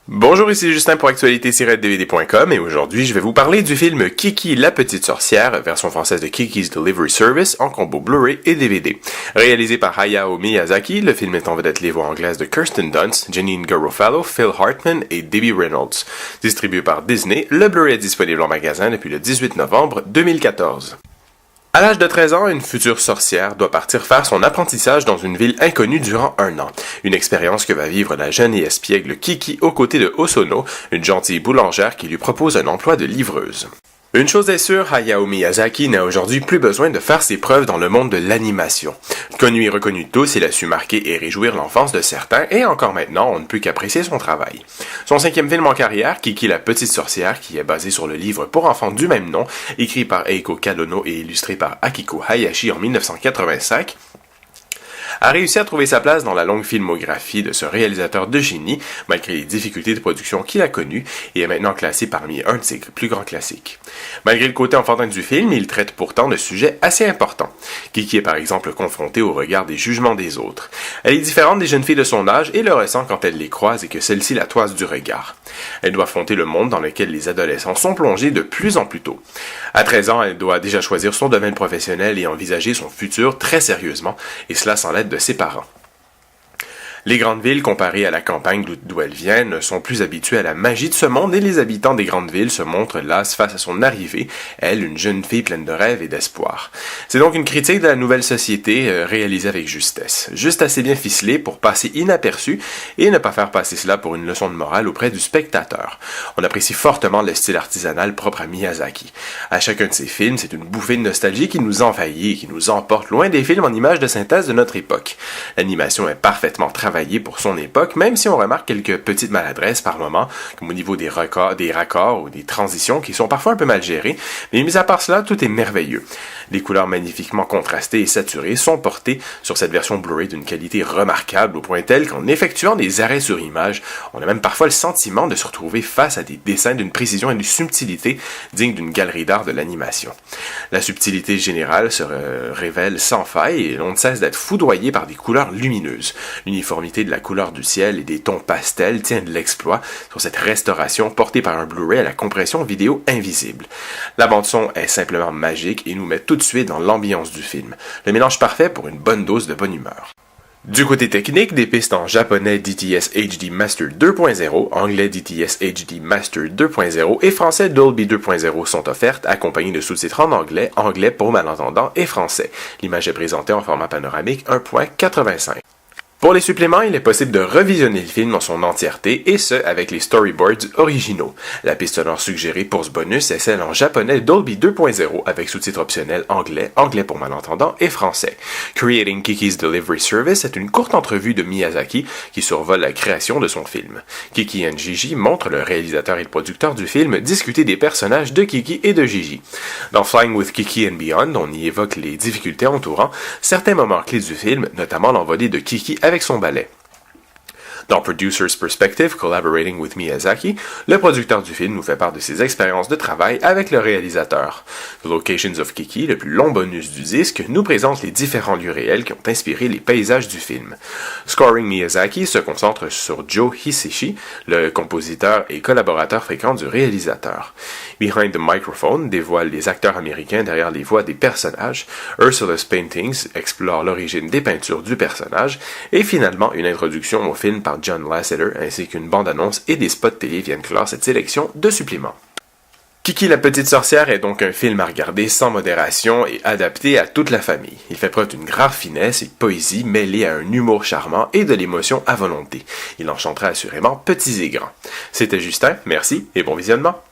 Bonjour, ici Justin pour actualité-dvd.com et aujourd'hui je vais vous parler du film Kiki la petite sorcière, version française de Kiki's Delivery Service en combo Blu-ray et DVD. Réalisé par Hayao Miyazaki, le film est en vedette les voix anglaises de Kirsten Dunst, Janeane Garofalo, Phil Hartman et Debbie Reynolds. Distribué par Disney, le Blu-ray est disponible en magasin depuis le 18 novembre 2014. À l'âge de 13 ans, une future sorcière doit partir faire son apprentissage dans une ville inconnue durant 1 an. Une expérience que va vivre la jeune et espiègle Kiki aux côtés de Hosono, une gentille boulangère qui lui propose un emploi de livreuse. Une chose est sûre, Hayao Miyazaki n'a aujourd'hui plus besoin de faire ses preuves dans le monde de l'animation. Connu et reconnu de tous, il a su marquer et réjouir l'enfance de certains, et encore maintenant, on ne peut qu'apprécier son travail. Son 5e film en carrière, Kiki la petite sorcière, qui est basé sur le livre pour enfants du même nom, écrit par Eiko Kadono et illustré par Akiko Hayashi en 1985, a réussi à trouver sa place dans la longue filmographie de ce réalisateur de génie, malgré les difficultés de production qu'il a connues, et est maintenant classé parmi un de ses plus grands classiques. Malgré le côté enfantin du film, il traite pourtant de sujets assez importants. Kiki est par exemple confrontée au regard des jugements des autres. Elle est différente des jeunes filles de son âge et le ressent quand elle les croise et que celles-ci la toisent du regard. Elle doit affronter le monde dans lequel les adolescents sont plongés de plus en plus tôt. À 13 ans, elle doit déjà choisir son domaine professionnel et envisager son futur très sérieusement, et cela sans l'aide de ses parents. Les grandes villes, comparées à la campagne d'où elles viennent, sont plus habituées à la magie de ce monde et les habitants des grandes villes se montrent las face à son arrivée, elle, une jeune fille pleine de rêves et d'espoir. C'est donc une critique de la nouvelle société réalisée avec justesse, juste assez bien ficelée pour passer inaperçue et ne pas faire passer cela pour une leçon de morale auprès du spectateur. On apprécie fortement le style artisanal propre à Miyazaki. À chacun de ses films, c'est une bouffée de nostalgie qui nous envahit et qui nous emporte loin des films en images de synthèse de notre époque. L'animation est parfaitement travaillée pour son époque, même si on remarque quelques petites maladresses par moment, comme au niveau des raccords ou des transitions qui sont parfois un peu mal gérées, mais mis à part cela, tout est merveilleux. Les couleurs magnifiquement contrastées et saturées sont portées sur cette version Blu-ray d'une qualité remarquable au point tel qu'en effectuant des arrêts sur image, on a même parfois le sentiment de se retrouver face à des dessins d'une précision et d'une subtilité dignes d'une galerie d'art de l'animation. La subtilité générale se révèle sans faille et l'on ne cesse d'être foudroyé par des couleurs lumineuses. L'uniformité de la couleur du ciel et des tons pastels tient de l'exploit sur cette restauration portée par un Blu-ray à la compression vidéo invisible. La bande-son est simplement magique et nous met tout de suite dans l'ambiance du film. Le mélange parfait pour une bonne dose de bonne humeur. Du côté technique, des pistes en japonais DTS HD Master 2.0, anglais DTS HD Master 2.0 et français Dolby 2.0 sont offertes, accompagnées de sous-titres en anglais, anglais pour malentendants et français. L'image est présentée en format panoramique 1.85. Pour les suppléments, il est possible de revisionner le film dans son entièreté, et ce, avec les storyboards originaux. La piste sonore suggérée pour ce bonus est celle en japonais Dolby 2.0, avec sous-titres optionnels anglais, anglais pour malentendants et français. Creating Kiki's Delivery Service est une courte entrevue de Miyazaki qui survole la création de son film. Kiki and Gigi montre le réalisateur et le producteur du film discuter des personnages de Kiki et de Gigi. Dans Flying with Kiki and Beyond, on y évoque les difficultés entourant certains moments clés du film, notamment l'envolée de Kiki avec son ballet. Dans Producer's Perspective, Collaborating with Miyazaki, le producteur du film nous fait part de ses expériences de travail avec le réalisateur. The Locations of Kiki, le plus long bonus du disque, nous présente les différents lieux réels qui ont inspiré les paysages du film. Scoring Miyazaki se concentre sur Joe Hisaishi, le compositeur et collaborateur fréquent du réalisateur. Behind the Microphone dévoile les acteurs américains derrière les voix des personnages. Ursula's Paintings explore l'origine des peintures du personnage. Et finalement, une introduction au film par John Lasseter, ainsi qu'une bande-annonce et des spots télé viennent clore cette sélection de suppléments. Kiki la petite sorcière est donc un film à regarder sans modération et adapté à toute la famille. Il fait preuve d'une grave finesse et de poésie mêlée à un humour charmant et de l'émotion à volonté. Il enchantera assurément petits et grands. C'était Justin, merci et bon visionnement.